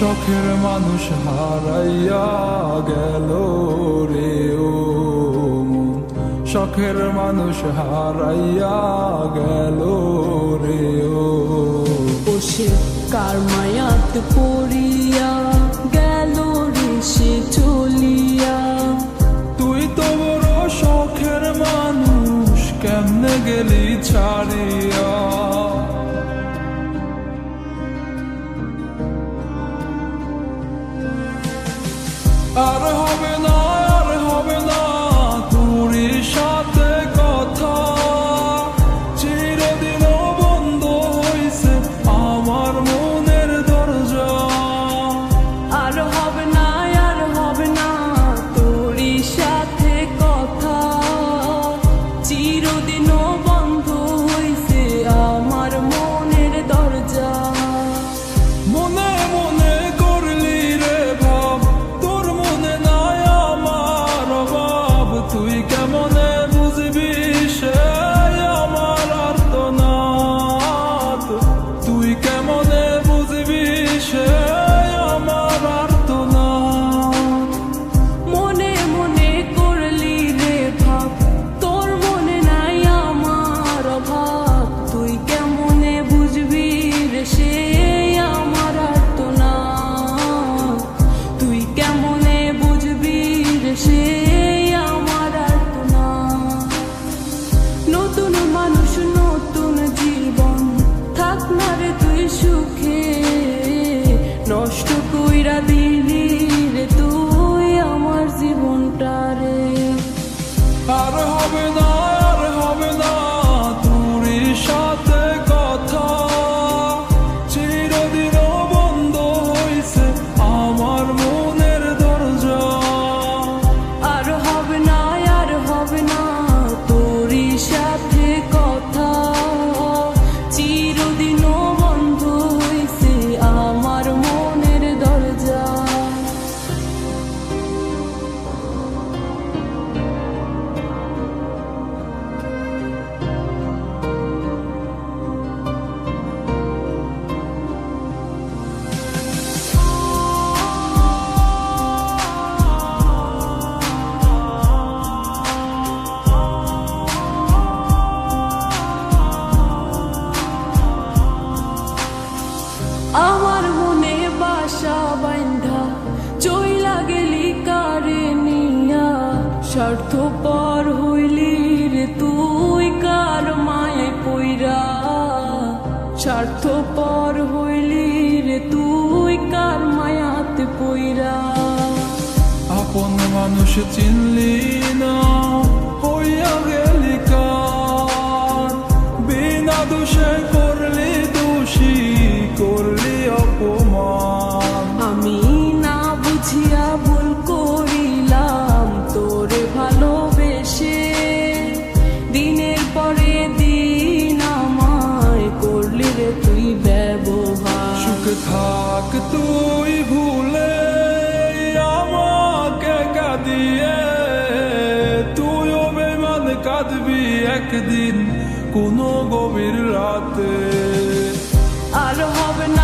শখের মানুষ হারাইয়া গেল রে ও মন, শখের মানুষ হারাইয়া গেল রে ও। সে কার মায়াত পড়িয়া গেল রে সে চলিয়া। তুই তো বড় শখের মানুষ, কেমনে গেলি ছাড়িয়া। আর হবে না, আর হবে না তোর সাথে কথা, চিরদিন বন্ধ হইছে আমার মনের দরজা। আর হবে না, আর হবে না তোর সাথে কথা, চিরদিন বন্ধ হইছে আমার মনের দরজা। মনে মনে করলি রে ভাব, তোর মনে নাই আমার অভাব। তুই কেমনে বুঝবি সে আমার আর্তনাদ, তুই কেমনে বুঝবি সে আমার আর্তনাদ। মনে মনে করলি রে ভাব, তোর মনে নাই আমার অভাব। তুই কেমনে বুঝবি রে সে আমার আর্তনাদ, তুই কেমনে বুঝবি রে সে আমার আর্তনাদ। নতুন মানুষ নতুন জীবন, থাক না রে তুই সুখে, নষ্ট কইরা দিলি রে তুই আমার জীবনটা রে। আর হবে না, আর হবে না তোর সাথে কথা, চিরদিন বন্ধ হইছে আমার মনের দরজা। আর হবে না, আর হবে না তোর সাথে কথা, চিরদিন বন্ধ হইছে আমার মনের দরজা। আমার মনে বাসা বাইন্ধা চইলা গেলি কারে নিয়া, স্বার্থপর হইলি রে তুই কার মায়ে পইরা। স্বার্থপর হইলি রে তুই কার মায়াতে পইরা। আপন মানুষ চিনলি না, হইয়া গেলি কার, বিনা দোষে করলি দোষী, করলি অপমান। আমি না বুঝিয়া ভুল করিলাম তোরে ভালোবেসে, দিনের পরে দিন আমায় করলি রে তুই ব্যবহার। সুখে থাক তুই ভুলে আমাকে কাঁদিয়ে, তুইও বেমান কাঁদবি একদিন কোনো গভীর রাতে। আর হবে না,